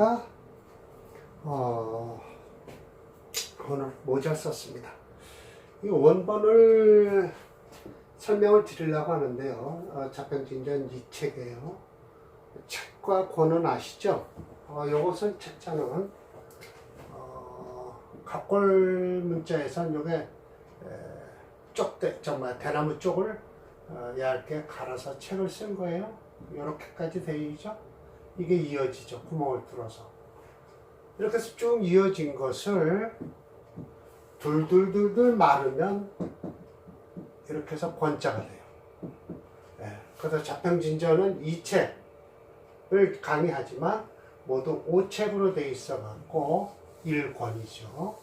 제가 오늘 모자 썼습니다. 이 원본을 설명을 드리려고 하는데요. 자평진전 이 책이에요. 책과 권은 아시죠? 요것은 책자는 갑골 문자에선 요게 대나무 쪽을 얇게 갈아서 책을 쓴 거예요. 이렇게까지 되어 있죠. 이게 이어지죠. 구멍을 뚫어서. 이렇게 해서 쭉 이어진 것을 둘둘둘둘 마르면 이렇게 해서 권자가 돼요. 그래서 자평진전은 이 책을 강의하지만 모두 5책으로 되어 있어 갖고 1권이죠.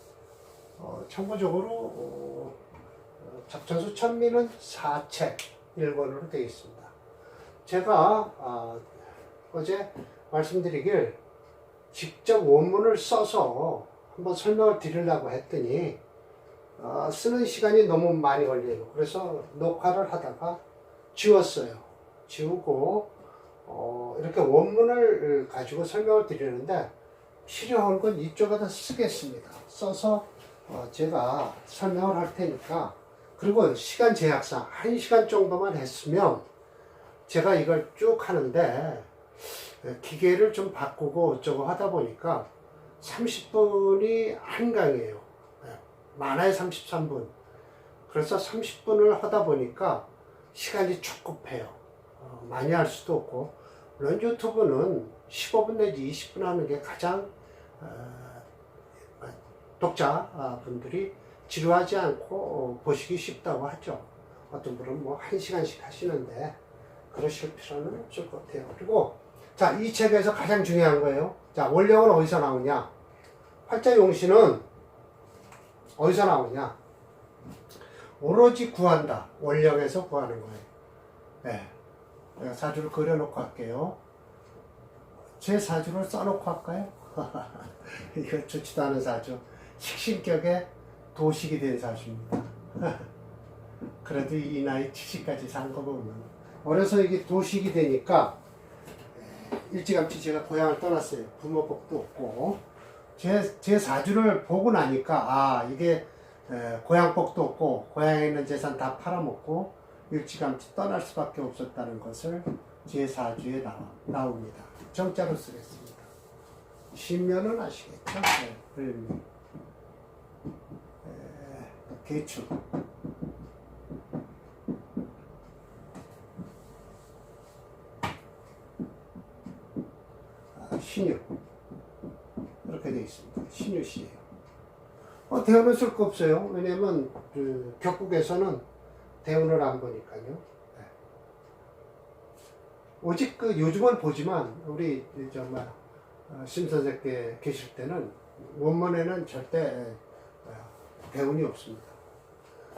참고적으로 잡천수 천미는 4책 1권으로 되어 있습니다. 제가 어제 말씀드리길 직접 원문을 써서 한번 설명을 드리려고 했더니 쓰는 시간이 너무 많이 걸려요. 그래서 녹화를 하다가 지웠어요. 지우고 이렇게 원문을 가지고 설명을 드리는데 필요한 건 이쪽에다 쓰겠습니다. 써서 제가 설명을 할 테니까, 그리고 시간 제약상 1시간 정도만 했으면 제가 이걸 쭉 하는데 기계를 좀 바꾸고 어쩌고 하다 보니까 30분이 한 강이에요. 많아야 33분. 그래서 30분을 하다 보니까 시간이 촉급해요. 많이 할 수도 없고, 물론 유튜브는 15분 내지 20분 하는 게 가장 독자분들이 지루하지 않고 보시기 쉽다고 하죠. 어떤 분은 뭐 1시간씩 하시는데 그러실 필요는 없을 것 같아요. 그리고 자, 이 책에서 가장 중요한 거예요. 자, 원령은 어디서 나오냐? 활자용신은 어디서 나오냐? 오로지 구한다. 원령에서 구하는 거예요. 네. 내가 사주를 그려놓고 할게요. 제 사주를 써놓고 할까요? 이거 좋지도 않은 사주. 식신격에 도식이 된 사주입니다. 그래도 이 나이 70까지 산 거 보면. 어려서 이게 도식이 되니까 일찌감치 제가 고향을 떠났어요. 부모복도 없고. 제 사주를 보고 나니까 이게 고향복도 없고 고향에 있는 재산 다 팔아먹고 일찌감치 떠날 수밖에 없었다는 것을 제 사주에 나옵니다. 정자로 쓰겠습니다. 신면은 아시겠죠? 을미, 개축, 신유, 이렇게 되어 있습니다. 신유씨예요. 대운은 쓸 거 없어요. 왜냐면 격국에서는 대운을 안 보니까요. 오직 요즘은 보지만 우리 정말 심선생께 계실 때는 원문에는 절대 대운이 없습니다.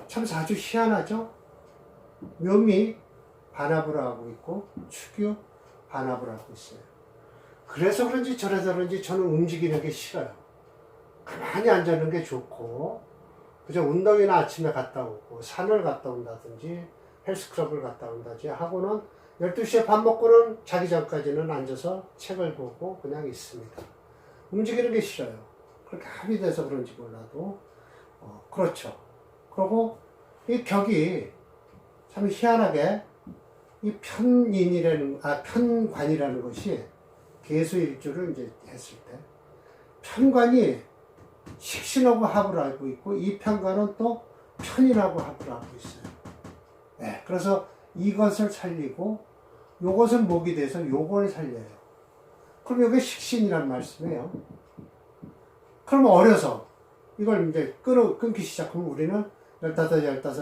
참 사주 희한하죠? 묘미 반합을 하고 있고 축유 반합을 하고 있어요. 그래서 그런지 저래서 그런지 저는 움직이는 게 싫어요. 가만히 앉아있는 게 좋고, 그저 운동이나 아침에 갔다 오고 산을 갔다 온다든지 헬스클럽을 갔다 온다든지 하고는 12시에 밥 먹고는 자기 전까지는 앉아서 책을 보고 그냥 있습니다. 움직이는 게 싫어요. 그렇게 합의돼서 그런지 몰라도 그렇죠. 그리고 이 격이 참 희한하게 이 편관이라는 것이 계수일주를 이제 했을 때 편관이 식신하고 합을 알고 있고 이 편관은 또 편이라고 합을 알고 있어요. 네, 그래서 이것을 살리고 요것은 목이 돼서 요걸 살려요. 그럼 이게 식신이란 말씀이에요. 그럼 어려서 이걸 이제 끊기 시작하면 우리는 15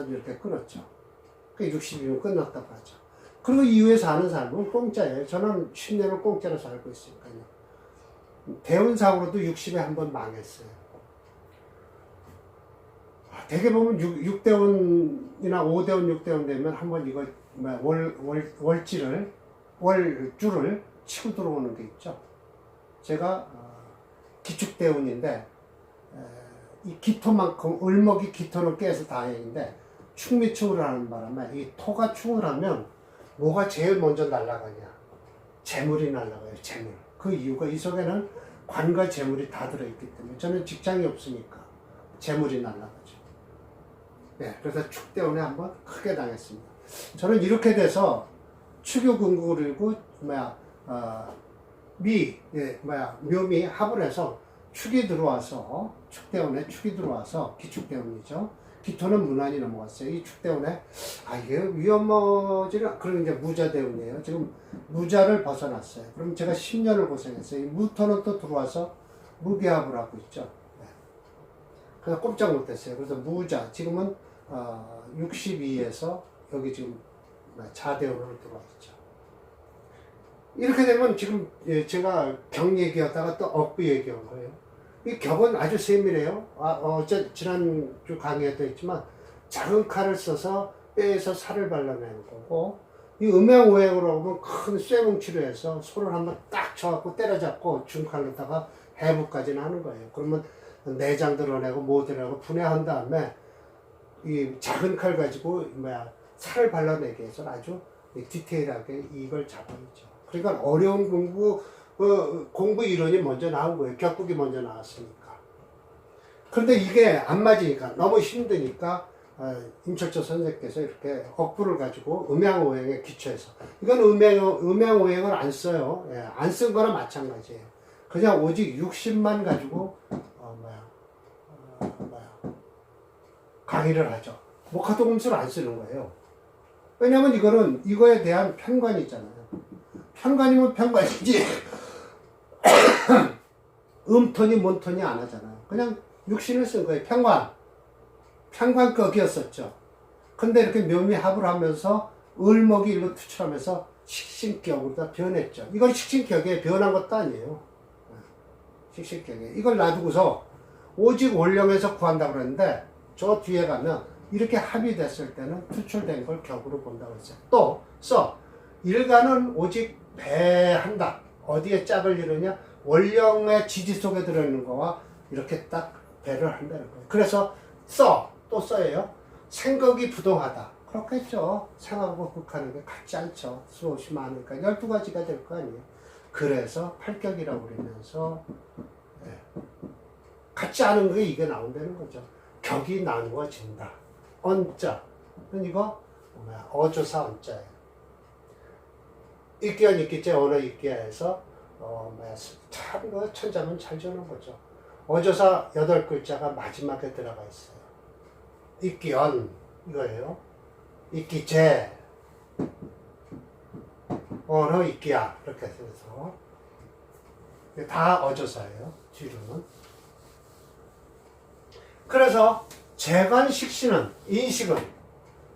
이렇게 끊었죠. 그 60이면 끝났다고 하죠. 그리고 이후에 사는 삶은 공짜예요. 저는 10년을 공짜로 살고 있으니까요. 대운상으로도 60에 한 번 망했어요. 대개 보면 6대운이나 5대운, 6대운 되면 한번 이거 월주를 치고 들어오는 게 있죠. 제가 기축대운인데 이 기토만큼 을목이 기토를 깨서 다행인데 충미충을 하는 바람에 이 토가 충을 하면 뭐가 제일 먼저 날아가냐? 재물이 날아가요. 재물. 그 이유가 이 속에는 관과 재물이 다 들어있기 때문에 저는 직장이 없으니까 재물이 날라가죠. 네, 그래서 축 때문에 한번 크게 당했습니다. 저는 이렇게 돼서 축유금고 그리고 묘미 합을 해서 축이 들어와서 축대운에 축이 들어와서 기축대운이죠. 기토는 문안이 넘어갔어요. 이 축 때문에 이게 위험하지는 그런 이제 무자대운이에요. 지금 무자를 벗어났어요. 그럼 제가 10년을 고생했어요. 이 무토는 또 들어와서 무기합을 하고 있죠. 네. 그래서 꼼짝 못했어요. 그래서 무자 지금은 62에서 여기 지금 자대운으로 들어와 있죠. 이렇게 되면 지금 제가 경 얘기하다가 또 억부 얘기한 거예요. 이 격은 아주 세밀해요. 지난 주 강의에도 있지만 작은 칼을 써서 뼈에서 살을 발라내는 거고, 이 음양오행으로 보면 큰 쇠뭉치로 해서 손을 한번 딱 쳐갖고 때려잡고 중칼로다가 해부까지는 하는 거예요. 그러면 내장 드러내고 뭐 드러내고 분해한 다음에 이 작은 칼 가지고 살을 발라내기 위해서 아주 디테일하게 이걸 잡아야죠. 그러니까 어려운 공부 이론이 먼저 나온 거예요. 격국이 먼저 나왔으니까. 그런데 이게 안 맞으니까 너무 힘드니까 임철조 선생께서 이렇게 억부를 가지고 음양오행에 기초해서, 이건 음양오행을 안 써요. 예, 안 쓴 거나 마찬가지예요. 그냥 오직 60만 가지고 강의를 하죠. 목화도금수를 안 쓰는 거예요. 왜냐면 이거는 이거에 대한 편관이 있잖아요. 편관이면 편관이지 음톤이 뭔톤이 안 하잖아요. 그냥 육신을 쓴 거예요. 편관격이었었죠. 근데 이렇게 묘미합을 하면서 을목이 일로 투출하면서 식신격으로 다 변했죠. 이건 식신격에 변한 것도 아니에요. 식신격에 이걸 놔두고서 오직 원령에서 구한다고 그랬는데, 저 뒤에 가면 이렇게 합의됐을 때는 투출된 걸 격으로 본다고 했어요. 또 일간은 오직 배한다. 어디에 짝을 이루냐? 원령의 지지 속에 들어있는 거와 이렇게 딱 배를 한다는 거예요. 그래서 또 써예요. 생각이 부동하다. 그렇겠죠. 생각하고 극하는 게 같지 않죠. 수없이 많으니까 12가지가 될 거 아니에요. 그래서 팔격이라고 그러면서 같지 않은 게 이게 나온다는 거죠. 격이 나누어진다. 언자. 이거 어조사 언자예요. 익기한 익기째 언어 익기야에서 참 천자문 잘 주는 거죠. 어조사 8글자가 마지막에 들어가 있어요. 익기연 이거예요. 익기제 언어 익기야 이렇게 해서 다 어조사예요. 뒤로는. 그래서 재관식신은, 인식은,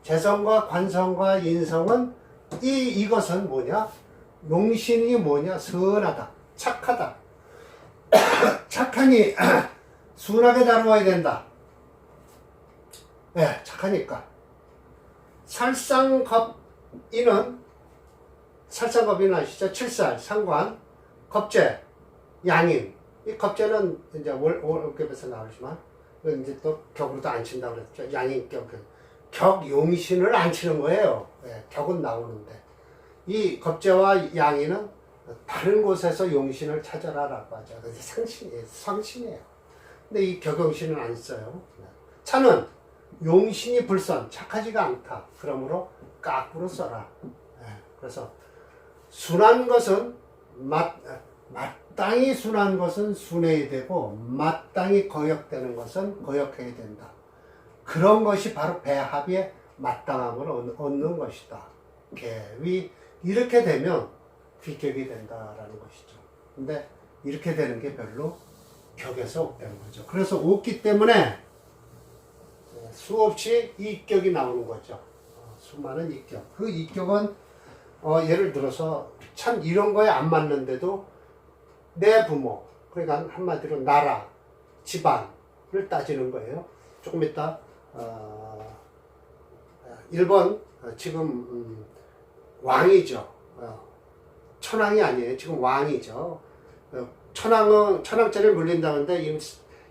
재성과 관성과 인성은 이것은 뭐냐? 용신이 뭐냐? 선하다, 착하다. 착하니 순하게 다루어야 된다. 네, 착하니까. 살상겁인은 아시죠? 7살, 상관, 겁재, 양인. 이 겁재는 이제 월급에서 나오지만 이제 또 격으로도 안 친다고 그랬죠. 양인격. 격 용신을 안 치는 거예요. 네, 격은 나오는데. 이 겁재와 양인은 다른 곳에서 용신을 찾아라라고 하죠. 그래서 상신이에요. 근데 이 격용신은 안 써요. 차는 용신이 불선, 착하지가 않다. 그러므로 깎으로 써라. 네, 그래서 순한 것은 마땅히 순한 것은 순해야 되고, 마땅히 거역되는 것은 거역해야 된다. 그런 것이 바로 배합의 마땅함을 얻는 것이다. 개위 이렇게 되면 귀격이 된다라는 것이죠. 근데 이렇게 되는 게 별로 격에서 없다는 거죠. 그래서 없기 때문에 수없이 이격이 나오는 거죠. 수많은 이격. 그 이격은 예를 들어서 참 이런 거에 안 맞는데도 내 부모, 그러니까 한마디로 나라, 집안을 따지는 거예요. 조금 이따 1번 지금 왕이죠. 천왕이 아니에요. 지금 왕이죠. 천왕짜리 물린다는데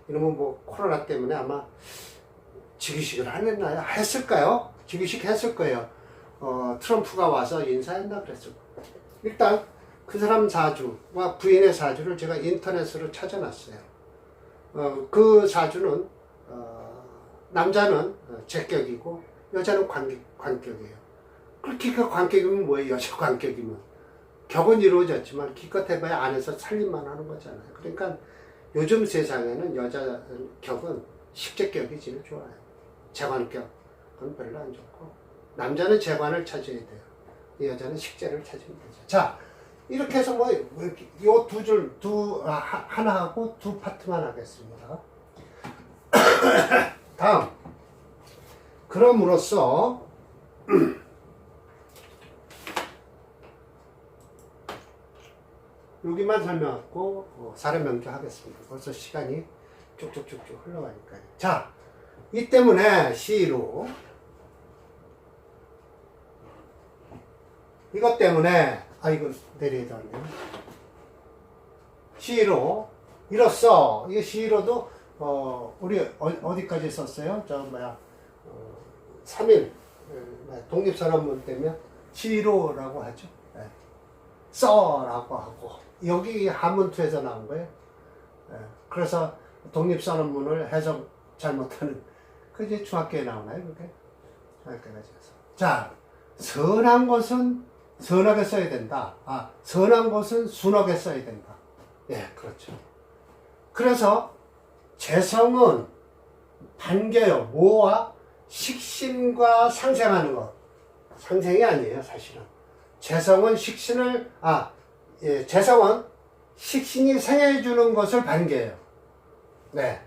이놈은 뭐 코로나 때문에 아마 즉위식을 안 했나요? 했을까요? 즉위식 했을 거예요. 트럼프가 와서 인사했나 그랬을 거예요. 일단 그 사람 사주와 부인의 사주를 제가 인터넷으로 찾아놨어요. 그 사주는 남자는 제격이고 여자는 관격이에요. 그 기껏 관격이면 뭐예요? 여자 관격이면 격은 이루어졌지만 기껏 해봐야 안에서 살림만 하는 거잖아요. 그러니까 요즘 세상에는 여자 격은 식재격이 제일 좋아요. 재관격은 별로 안 좋고 남자는 재관을 찾아야 돼요. 여자는 식재를 찾으면 되죠. 자, 이렇게 해서 요 두 줄, 하나하고 두 파트만 하겠습니다. 다음. 그럼으로써, 여기만 설명하고, 사례 명쾌하겠습니다. 벌써 시간이 쭉쭉쭉쭉 흘러가니까요. 자, 이 때문에 시로, 이것 때문에, 이거 내려야 되네요. 시로, 이로써, 이게 시로도, 우리 어디까지 썼어요? 3일, 독립선언문 때문에 시로라고 하죠. 네. 써라고 하고, 여기 한문투에서 나온 거예요. 네. 그래서 독립선언문을 해석 잘못하는, 그게 중학교에 나오나요, 그게? 중학교까지 해서. 자, 선한 것은 선하게 써야 된다. 선한 것은 순하게 써야 된다. 예, 그렇죠. 그래서 재성은 반겨요. 뭐와? 식신과 상생하는 것. 상생이 아니에요, 사실은. 재성은 재성은 식신이 생해주는 것을 반겨요. 네.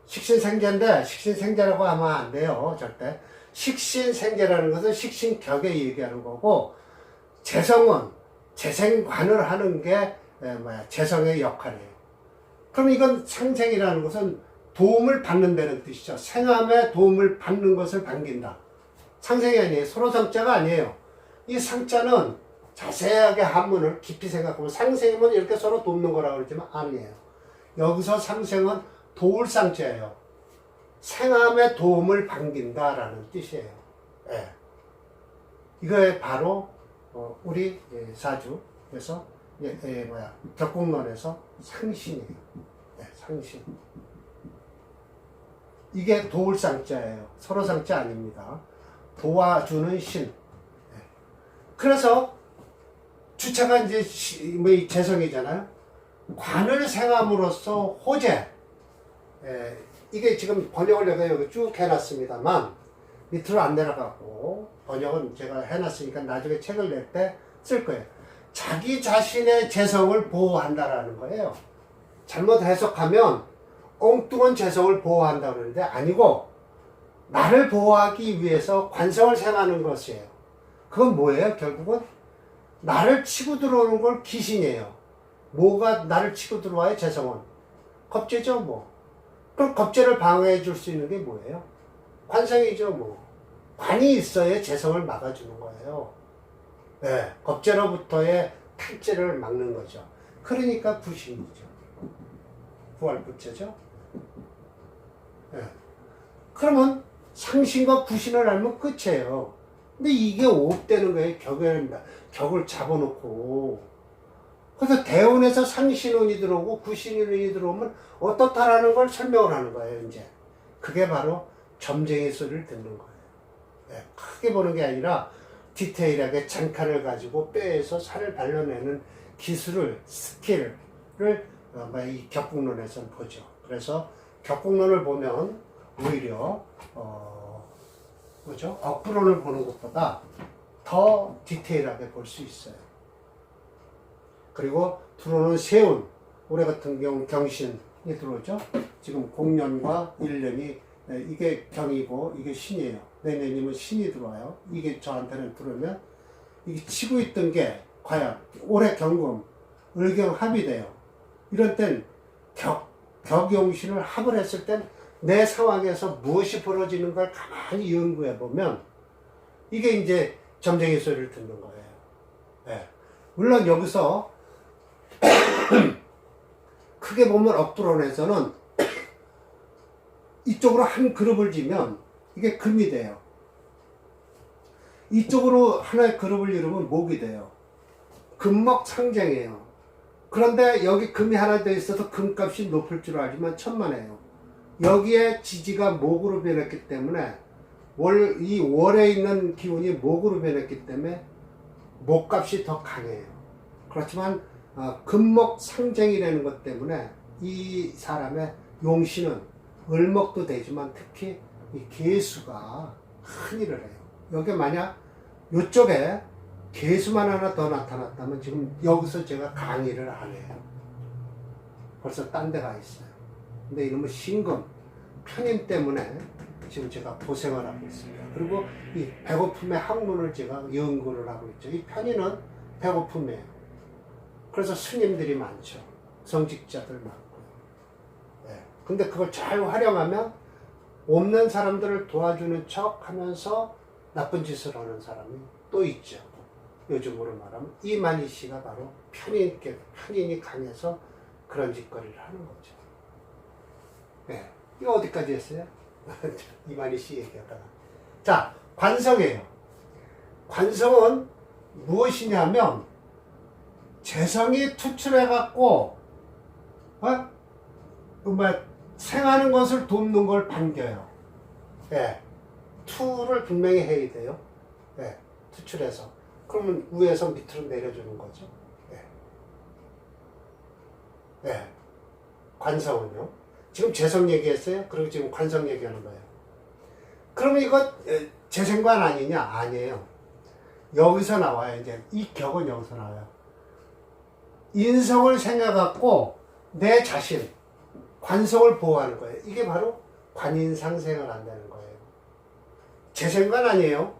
식신생재인데, 식신생재라고 하면 안 돼요, 절대. 식신생재라는 것은 식신격에 얘기하는 거고, 재성은 재생관을 하는 게 재성의 역할이에요. 그럼 이건 상생이라는 것은 도움을 받는다는 뜻이죠. 생함에 도움을 받는 것을 반긴다. 상생이 아니에요. 서로상자가 아니에요. 이 상자는 자세하게 한문을 깊이 생각하면 상생이면 이렇게 서로 돕는 거라고 그러지만 아니에요. 여기서 상생은 도울 상자예요. 생함에 도움을 반긴다라는 뜻이에요. 예. 이거에 바로 우리 사주에서 격국론에서 상신이에요. 네, 상신. 이게 도울 상자예요. 서로 상자 아닙니다. 도와주는 신. 네. 그래서 주체가 이제 재성이잖아요. 관을 생함으로써 호재. 이게 지금 번역을 내가 여기 쭉 해놨습니다만 밑으로 안 내려가고 번역은 제가 해놨으니까 나중에 책을 낼 때 쓸 거예요. 자기 자신의 재성을 보호한다라는 거예요. 잘못 해석하면 엉뚱한 재성을 보호한다 그러는데 아니고 나를 보호하기 위해서 관성을 생하는 것이에요. 그건 뭐예요? 결국은 나를 치고 들어오는 걸 귀신이에요. 뭐가 나를 치고 들어와요? 재성은 겁재죠 뭐. 그럼 겁재를 방어해 줄 수 있는 게 뭐예요? 관성이죠 뭐. 관이 있어야 재성을 막아주는 거예요. 네, 겁재로부터의 탈재를 막는 거죠. 그러니까 부신이죠. 부활부채죠. 네. 그러면 상신과 부신을 알면 끝이에요. 근데 이게 옵되는 거예요. 격을 잡아놓고. 그래서 대운에서 상신운이 들어오고 부신운이 들어오면 어떻다라는 걸 설명을 하는 거예요. 이제 그게 바로 점쟁이 소리를 듣는 거예요. 네, 크게 보는 게 아니라 디테일하게 잔칼을 가지고 뼈에서 살을 발라내는 기술을, 스킬을 이 격국론에서는 보죠. 그래서 격국론을 보면 오히려 억부론을 보는 것보다 더 디테일하게 볼 수 있어요. 그리고 들어오는 세운, 올해 같은 경우 경신이 들어오죠. 지금 공년과 일년이 이게 경이고 이게 신이에요. 내년이면 신이 들어와요. 이게 저한테는 들어오면 이게 치고 있던 게 과연 올해 경금, 을경합이 돼요. 이럴 땐 격용신을 합을 했을 땐 내 상황에서 무엇이 벌어지는 걸 가만히 연구해 보면 이게 이제 점쟁이 소리를 듣는 거예요. 네. 물론 여기서 크게 보면 억부론에서는 이쪽으로 한 그룹을 지면 이게 금이 돼요. 이쪽으로 하나의 그룹을 이루면 목이 돼요. 금목 상쟁이에요. 그런데 여기 금이 하나 더 있어서 금값이 높을 줄 알지만 천만에요. 여기에 지지가 목으로 변했기 때문에 이 월에 있는 기운이 목으로 변했기 때문에 목값이 더 강해요. 그렇지만 금목 상쟁이라는 것 때문에 이 사람의 용신은 을목도 되지만 특히 이 개수가 큰 일을 해요. 여기 만약 이쪽에 개수만 하나 더 나타났다면 지금 여기서 제가 강의를 안 해요. 벌써 딴 데 가 있어요. 근데 이놈의 신금, 편인 때문에 지금 제가 고생을 하고 있습니다. 그리고 이 배고픔의 학문을 제가 연구를 하고 있죠. 이 편인은 배고픔이에요. 그래서 스님들이 많죠. 성직자들 많고요. 네. 근데 그걸 잘 활용하면 없는 사람들을 도와주는 척 하면서 나쁜 짓을 하는 사람이 또 있죠. 요즘으로 말하면 이만희 씨가 바로 편인이 강해서 그런 짓거리를 하는 거죠. 네. 이거 어디까지 했어요? 이만희 씨 얘기하다가. 자, 관성이에요. 관성은 무엇이냐면, 재성이 투출해갖고, 생하는 것을 돕는 걸 반겨요. 예. 투를 분명히 해야 돼요. 예. 투출해서. 그러면 위에서 밑으로 내려주는 거죠. 예. 예. 관성은요. 지금 재성 얘기했어요? 그리고 지금 관성 얘기하는 거예요. 그러면 이거 재생관 아니냐? 아니에요. 여기서 나와요. 이제 이 격은 여기서 나와요. 인성을 생각하고 내 자신, 관성을 보호하는 거예요. 이게 바로 관인상생을 한다는 거예요. 재생관 아니에요.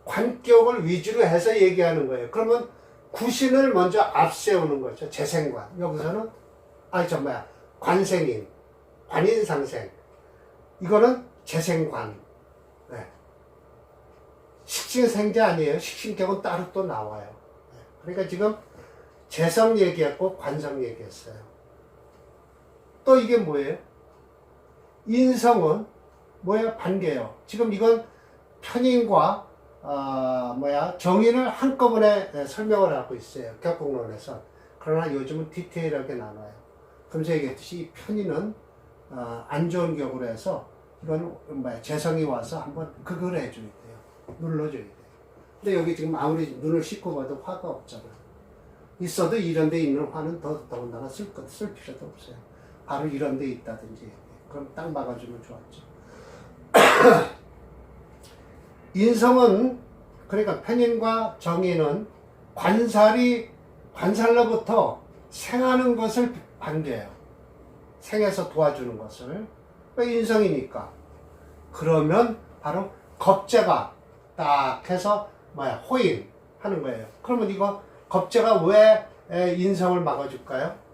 관격을 위주로 해서 얘기하는 거예요. 그러면 구신을 먼저 앞세우는 거죠. 재생관. 여기서는 관생인, 관인상생. 이거는 재생관. 네. 식신생제 아니에요. 식신격은 따로 또 나와요. 네. 그러니까 지금 재성 얘기했고 관성 얘기했어요. 또 이게 뭐예요? 인성은 반개요. 지금 이건 편인과 정인을 한꺼번에 설명을 하고 있어요. 격국론에서. 그러나 요즘은 디테일하게 나눠요. 그래서 얘기했듯이 이 편인은 안 좋은 격으로 해서 이건 재성이 와서 한번 그걸 해줘야 돼요. 눌러줘야 돼요. 근데 여기 지금 아무리 눈을 씻고 봐도 화가 없잖아. 있어도 이런 데 있는 화는 더군다나 쓸 필요도 없어요. 바로 이런 데 있다든지. 그럼 딱 막아주면 좋았죠. 인성은, 그러니까 편인과 정인은 관살로부터 생하는 것을 반겨요. 생해서 도와주는 것을. 인성이니까. 그러면 바로 겁재가 딱 해서 호인 하는 거예요. 그러면 이거 겁재가 왜 인성을 막아줄까요?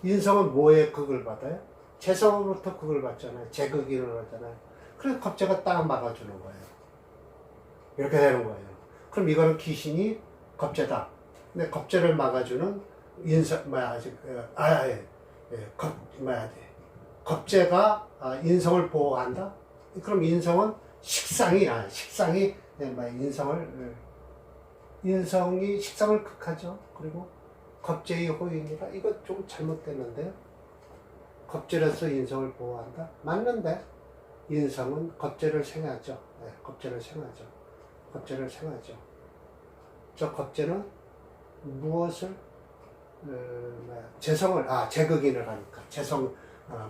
인성은 뭐에 극을 받아요? 재성으로부터 극을 받잖아요. 재극이 일어나잖아요. 그래서 겁재가 딱 막아주는 거예요. 이렇게 되는 거예요. 그럼 이거는 귀신이 겁재다. 근데 겁재를 막아주는 겁재가 인성을 보호한다? 그럼 인성은 식상이 인성이 식상을 극하죠. 그리고 겁재의 호인이라 이거 좀 잘못됐는데요. 겁재로서 인성을 보호한다? 맞는데 인성은 겁재를 생하죠. 네, 겁재를 생하죠. 저 겁재는 무엇을 재극인을 하니까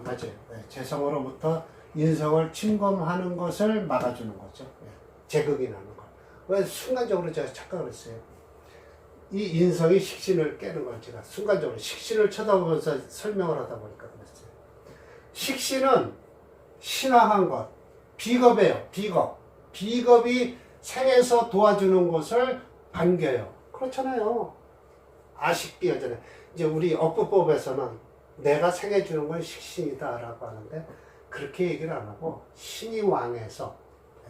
맞아요. 네, 재성으로부터 인성을 침범하는 것을 막아주는 거죠. 네, 재극인하는 거. 왜 순간적으로 제가 착각을 했어요. 이 인성이 식신을 깨는 걸 제가 순간적으로 식신을 쳐다보면서 설명을 하다 보니까 그랬어요. 식신은 신앙한 것, 비겁이에요. 비겁이 생에서 도와주는 것을 반겨요. 그렇잖아요. 아식비하잖아요. 이제 우리 억부법에서는 내가 생해주는 건 식신이다라고 하는데 그렇게 얘기를 안 하고 신이 왕해서,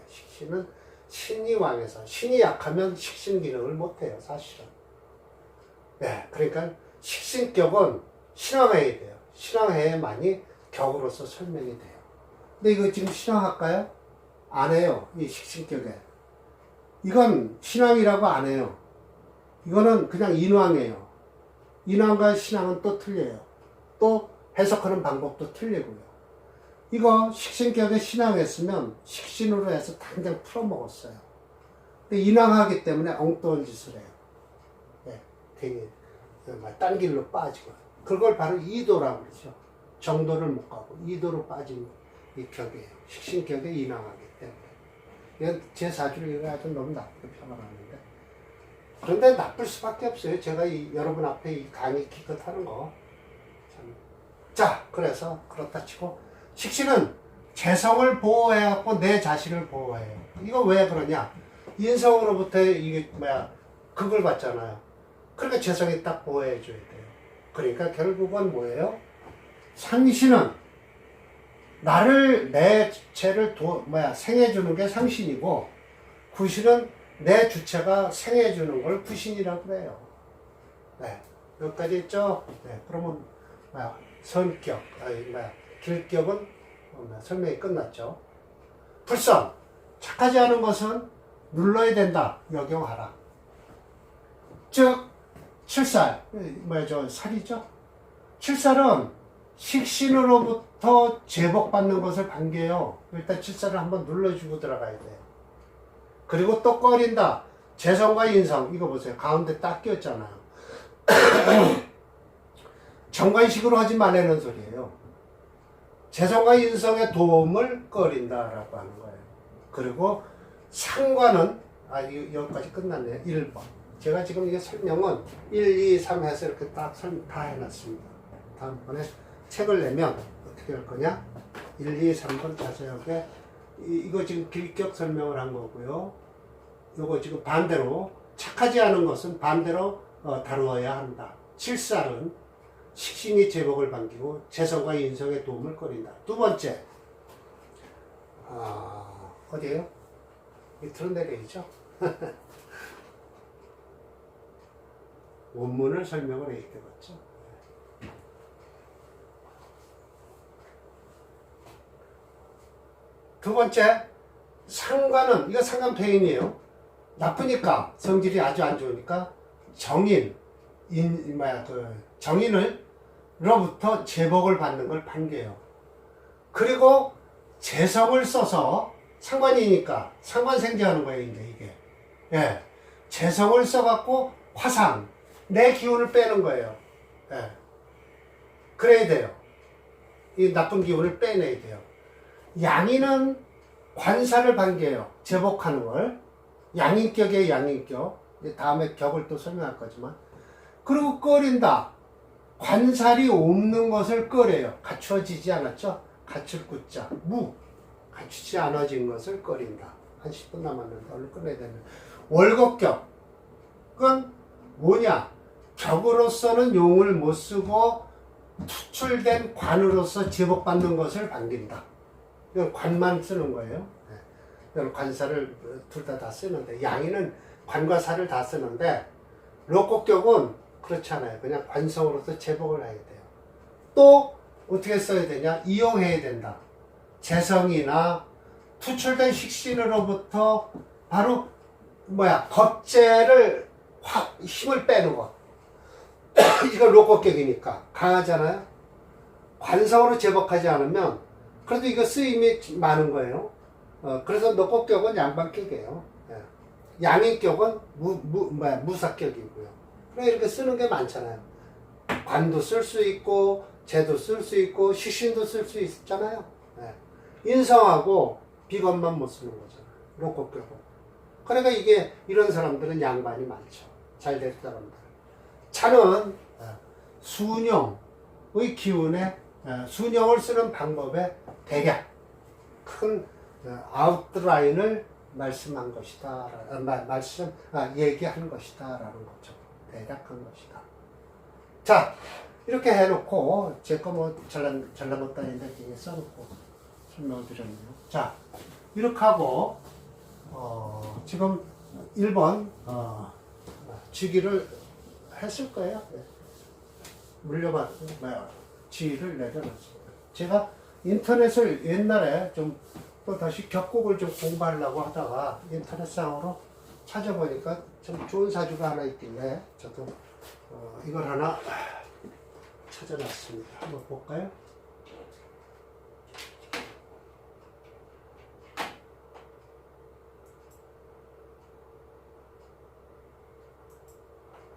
식신은 신이 왕해서, 신이 약하면 식신 기능을 못해요. 사실은. 네, 그러니까 식신격은 신앙해야 돼요. 신앙해야만이 격으로서 설명이 돼요. 근데 이거 지금 신앙할까요? 안 해요. 이 식신격에. 이건 신앙이라고 안 해요. 이거는 그냥 인왕이에요. 인왕과 신앙은 또 틀려요. 또 해석하는 방법도 틀리고요. 이거 식신격에 신앙했으면 식신으로 해서 당장 풀어먹었어요. 근데 인왕하기 때문에 엉뚱한 짓을 해요. 네, 되게 딴 길로 빠지고. 그걸 바로 이도라고 그러죠. 정도를 못 가고 이도로 빠진 이 격이에요. 식신격에 인왕하기 때문에. 이건 제 사주를 아주 너무 나쁘게 평가하는데. 그런데 나쁠 수밖에 없어요. 제가 여러분 앞에 이 강의 기껏 하는 거. 참. 자, 그래서 그렇다 치고 식신은 재성을 보호해갖고 내 자신을 보호해요. 이거 왜 그러냐? 인성으로부터 이게 그걸 받잖아요. 그러니까 재성이 딱 보호해줘야 돼요. 그러니까 결국은 뭐예요? 상신은 나를 내 주체를 생해주는 게 상신이고 구신은 내 주체가 생해주는 걸 구신이라고 해요. 네, 여기까지 있죠? 네, 그러면 선격, 길격은 설명이 끝났죠. 불성, 착하지 않은 것은 눌러야 된다. 역용하라. 즉, 칠살, 살이죠? 칠살은 식신으로부터 제복받는 것을 반겨요. 일단 칠살을 한번 눌러주고 들어가야 돼요. 그리고 또 꺼린다. 재성과 인성, 이거 보세요. 가운데 딱 끼었잖아요. 정관식으로 하지 말라는 소리예요. 재성과 인성의 도움을 꺼린다라고 하는 거예요. 그리고 상관은, 여기까지 끝났네요. 1번. 제가 지금 이게 설명은 1, 2, 3 해서 이렇게 딱 다 해놨습니다. 다음번에 책을 내면 어떻게 할 거냐? 1, 2, 3번 자세하게. 이거 지금 길격 설명을 한 거고요. 요거 지금 반대로, 착하지 않은 것은 반대로 다루어야 한다. 칠살은 식신이 제복을 반기고 재성과 인성의 도움을 꺼린다. 두 번째, 어디에요? 밑으로 내려야죠. 원문을 설명을 해야 되겠죠. 두 번째, 상관은, 이거 상관폐인이에요. 나쁘니까, 성질이 아주 안 좋으니까, 정인으로부터 제복을 받는 걸 반겨요. 그리고 재성을 써서, 상관이니까, 상관생제하는 거예요, 이게. 예. 재성을 써갖고, 화상, 내 기운을 빼는 거예요. 예. 그래야 돼요. 이 나쁜 기운을 빼내야 돼요. 양인은 관사를 반겨요. 제복하는 걸. 양인격이에요, 양인격. 다음에 격을 또 설명할 거지만. 그리고 꺼린다. 관살이 없는 것을 꺼려요. 갖추어지지 않았죠? 갖출 구자. 갖추지 않아진 것을 꺼린다. 한 10분 남았는데 얼른 끝내야 되는. 월곡격. 그건 뭐냐? 격으로서는 용을 못 쓰고 투출된 관으로서 제복받는 것을 반긴다. 이건 관만 쓰는 거예요. 이건 관사를 둘 다 쓰는데, 양인은 관과 사를 다 쓰는데, 록곡격은 그렇지 않아요. 그냥 관성으로서 제복을 해야 돼요. 또 어떻게 써야 되냐? 이용해야 된다. 재성이나 투출된 식신으로부터 바로 겁재를 힘을 빼는 것. 이거 록곡격이니까 강하잖아요. 관성으로 제복하지 않으면 그래도 이거 쓰임이 많은 거예요. 그래서 록곡격은 양반격이에요. 양인격은 무사격이고요. 그래 이렇게 쓰는 게 많잖아요. 관도 쓸 수 있고 재도 쓸 수 있고 식신도 쓸 수 있잖아요. 인성하고 비관만 못 쓰는 거잖아요. 록곡격은. 그러니까 이런 사람들은 양반이 많죠. 잘 될 사람들. 차는 순영의 기운에 순영을 쓰는 방법의 대략 큰 아웃라인을 말씀한 것이다. 얘기한 것이다. 라는 거죠. 대략한 것이다. 자, 이렇게 해놓고, 제 거 잘라먹다니는데 뒤에 써놓고 설명을 드렸네요. 자, 이렇게 하고, 지금 1번, 주기를 했을 거예요. 지휘를 내려놨습니다. 제가 인터넷을 옛날에 또 다시 격곡을 좀 공부하려고 하다가 인터넷상으로 찾아보니까 좀 좋은 사주가 하나 있길래 저도 이걸 하나 찾아놨습니다. 한번 볼까요?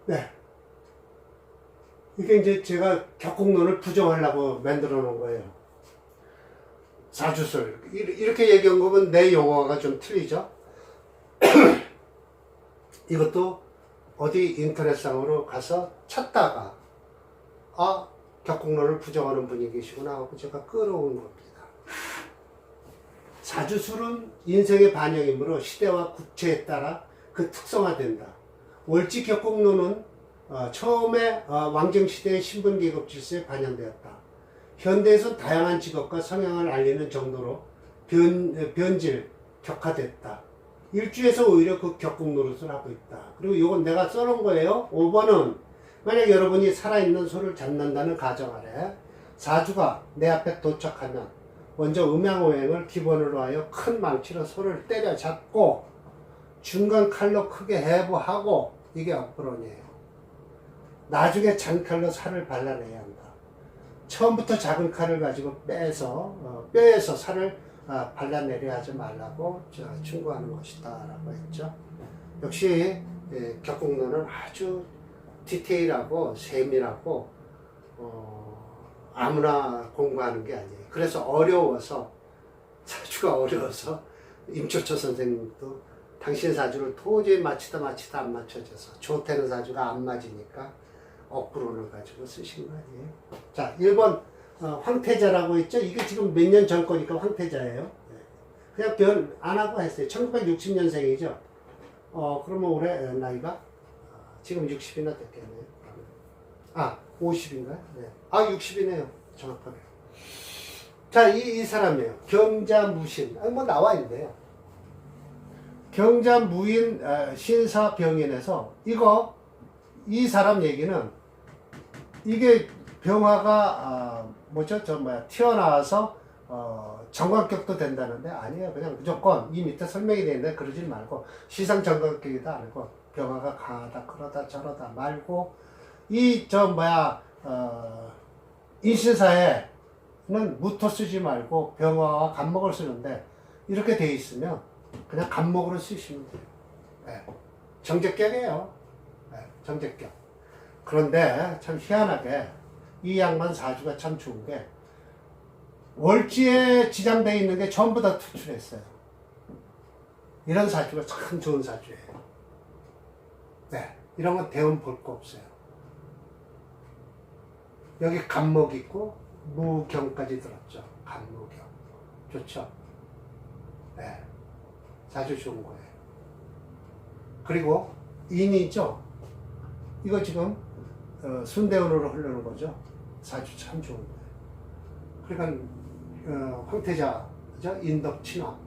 네. 이게 이제 제가 격국론을 부정하려고 만들어 놓은 거예요. 사주술. 이렇게 얘기한 거면 내 용어가 좀 틀리죠? 이것도 어디 인터넷상으로 가서 찾다가, 격국론을 부정하는 분이 계시구나 하고 제가 끌어온 겁니다. 사주술은 인생의 반영이므로 시대와 국체에 따라 그 특성화된다. 월지 격국론은 처음에 왕정시대의 신분계급 질서에 반영되었다. 현대에서 다양한 직업과 성향을 알리는 정도로 변질, 격화됐다. 일주에서 오히려 그 격국 노릇을 하고 있다. 그리고 이건 내가 써놓은 거예요. 5번은 만약 여러분이 살아있는 소를 잡는다는 가정 아래 사주가 내 앞에 도착하면 먼저 음양오행을 기본으로 하여 큰 망치로 소를 때려잡고 중간 칼로 크게 해부하고, 이게 업브론이에요. 나중에 잔칼로 살을 발라내야 한다. 처음부터 작은 칼을 가지고 뼈에서 살을 발라내려 하지 말라고 충고하는 것이다 라고 했죠. 역시 격국론은 아주 디테일하고 세밀하고 아무나 공부하는 게 아니에요. 그래서 어려워서, 사주가 어려워서 임초초 선생님도 당신 사주를 도저히 맞히다 안 맞춰져서 좋다는 사주가 안 맞으니까 업브론을 가지고 쓰신 거 아니에요. 자, 1번 황태자라고 했죠. 이게 지금 몇 년 전 거니까 황태자예요. 그냥 별 안 하고 했어요. 1960년생이죠. 그러면 올해 나이가 지금 60이나 됐겠네요. 50인가요? 네. 60이네요. 정확하게. 자, 이 사람이에요. 경자무신. 뭐 나와 있는데요. 경자무인 신사병인에서 이 사람 얘기는, 이게 병화가 튀어나와서 정관격도 된다는데 아니에요. 그냥 무조건 이 밑에 설명이 되어 있는데 그러지 말고, 시상 정관격이다 아니고 병화가 강하다 그러다 저러다 말고, 인신사에는 무토 쓰지 말고 병화와 간목을 쓰는데, 이렇게 돼 있으면 그냥 간목으로 쓰시면 돼요. 네. 정제격이에요. 네. 정제격. 그런데 참 희한하게 이 양반 사주가 참 좋은 게, 월지에 지장되어 있는 게 전부 다 투출했어요. 이런 사주가 참 좋은 사주예요. 네. 이런 건 대운 볼 거 없어요. 여기 간목 있고 무경까지 들었죠. 간무경. 좋죠? 네. 사주 좋은 거예요. 그리고 인이죠. 이거 지금 순대운으로 흐르는 거죠. 사주 참 좋은 거예요. 그러니까 황태자죠. 인덕친화.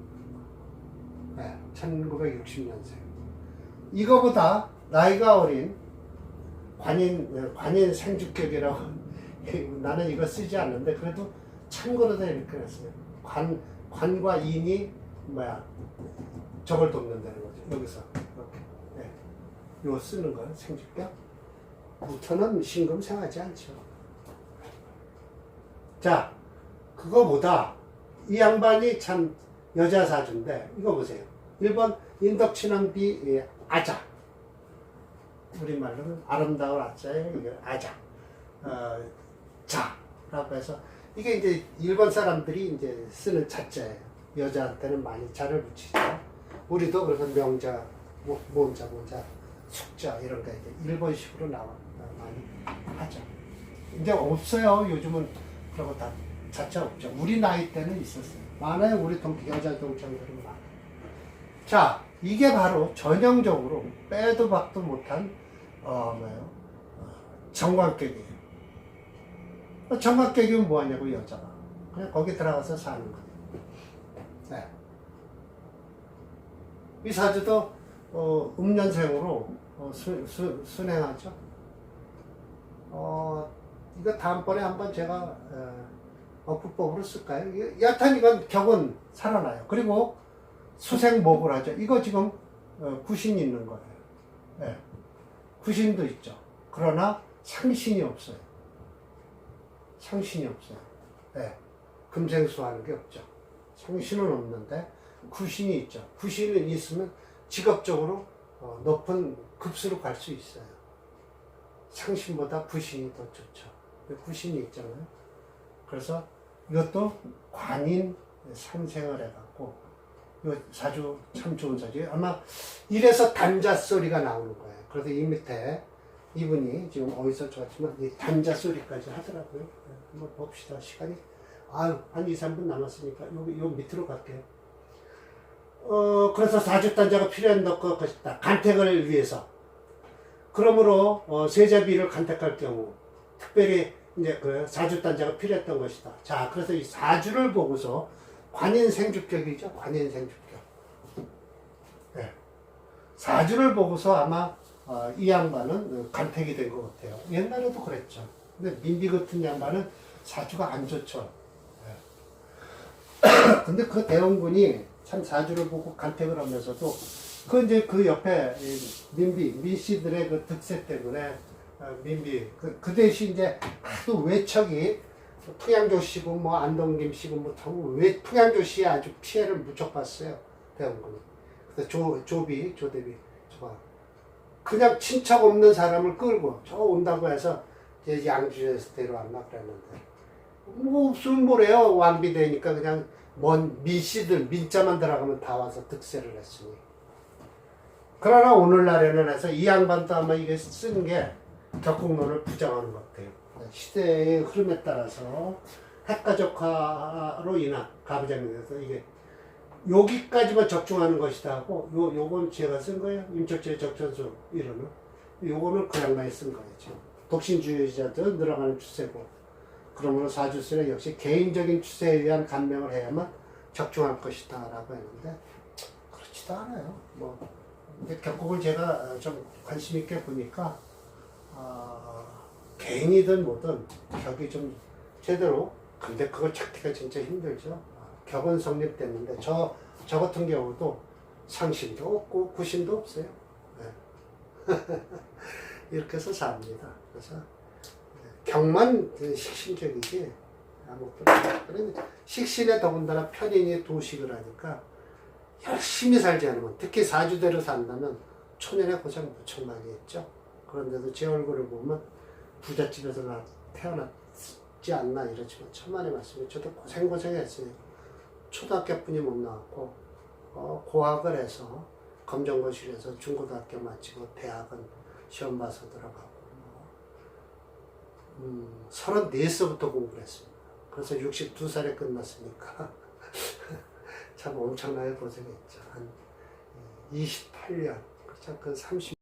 네. 1960년생. 이거보다 나이가 어린 관인 생주격이라고 나는 이거 쓰지 않는데 그래도 참고로도 이렇게 했어요. 관과 인이 저걸 돕는다는 거죠. 여기서 이렇게. 네. 요 쓰는 거 생주격. 무토는 신금생하지 않죠. 자, 그거보다 이 양반이 참 여자 사주인데, 이거 보세요. 1번 인덕친왕비 아자. 우리말로는 아름다운 아자예요. 이게 아자. 자라고 해서, 이게 이제 일본 사람들이 이제 쓰는 자자예요. 여자한테는 많이 자를 붙이죠. 우리도 그래서 명자, 모자, 숙자 이런 게 이제 일본식으로 많이 하죠. 이제 없어요. 요즘은 그런 거 다 자자 없죠. 우리 나이 때는 있었어요. 많아요. 우리 여자 동창들은 많아요. 자, 이게 바로 전형적으로 빼도 박도 못한 정관격이에요. 정관격이면 뭐하냐고, 여자가. 그냥 거기 들어가서 사는 거예요. 네. 이 사주도 음년생으로 순행하죠. 이거 다음번에 한번 제가 어프법으로 쓸까요? 여하튼 이건 격은 살아나요. 그리고 수생목을 하죠. 이거 지금 구신이 있는 거예요. 네. 구신도 있죠. 그러나 상신이 없어요. 상신이 없어요. 네. 금생수하는 게 없죠. 상신은 없는데 구신이 있죠. 구신이 있으면 직업적으로 높은 급수로 갈 수 있어요. 상신보다 구신이 더 좋죠. 구신이 있잖아요. 그래서 이것도 관인 상생을 해갖고 이 사주 참 좋은 사주예요. 아마 이래서 단자 소리가 나오는 거예요. 그래서 이 밑에 이분이 지금 어디서 좋았지만 이 단자 소리까지 하더라고요. 한번 봅시다. 시간이 한 2, 3분 남았으니까 요 밑으로 갈게요. 그래서 사주 단자가 필요한 것이다. 간택을 위해서. 그러므로 세자비를 간택할 경우 특별히 이제 그 사주 단자가 필요했던 것이다. 자, 그래서 이 사주를 보고서 관인생주격이죠. 관인생주격. 네. 사주를 보고서 아마 이 양반은 간택이 된 것 같아요. 옛날에도 그랬죠. 근데 민비 같은 양반은 사주가 안 좋죠. 네. 근데 그 대원군이 참 사주를 보고 간택을 하면서도 그 옆에 민씨들의 그 득세 때문에 민비 그 대신 이제 하도 외척이 풍양조씨고 뭐 안동김씨고 뭐 풍양조씨에 아주 피해를 무척 봤어요. 대원군이. 그래서 조대비 그냥 친척 없는 사람을 끌고 저 온다고 해서 이제 양주에서 데려왔나 그랬는데 뭐 없으면 뭐래요. 왕비되니까 그냥 먼 민씨들 민자만 들어가면 다 와서 득세를 했으니. 그러나 오늘날에는 해서 이 양반도 아마 이게 쓴 게 격국론을 부정하는 것 같아요. 시대의 흐름에 따라서 핵가족화로 인한 가부장에 대해서 이게 여기까지만 적중하는 것이다 하고 요건 제가 쓴 거예요. 임철재 적전수 이론은. 요거는 그 양반이 쓴 거겠죠. 독신주의자들 늘어가는 추세고 그러므로 사주술에 역시 개인적인 추세에 의한 감명을 해야만 적중할 것이다 라고 했는데 그렇지도 않아요. 근데 격국을 제가 좀 관심 있게 보니까 개인이든 뭐든 격이 좀 제대로 근데 그걸 찾기가 진짜 힘들죠. 격은 성립됐는데 저 같은 경우도 상신도 없고 구신도 없어요. 네. 이렇게 해서 삽니다. 그래서 격만 식신격이지 아무것도 식신에 더군다나 편인이 도식을 하니까 열심히 살지 않으면 특히 사주대로 산다면 초년에 고생 무척 많이 했죠. 그런데도 제 얼굴을 보면 부잣집에서 태어났지 않나 이러지만 천만의 말씀이 저도 고생했어요. 초등학교뿐이 못 나왔고 고학을 해서 검정고시에서 중고등학교 마치고 대학은 시험 봐서 들어가고 34살부터 공부를 했습니다. 그래서 62살에 끝났으니까 참 엄청나게 고생했죠. 한 28년, 그렇죠? 그 30.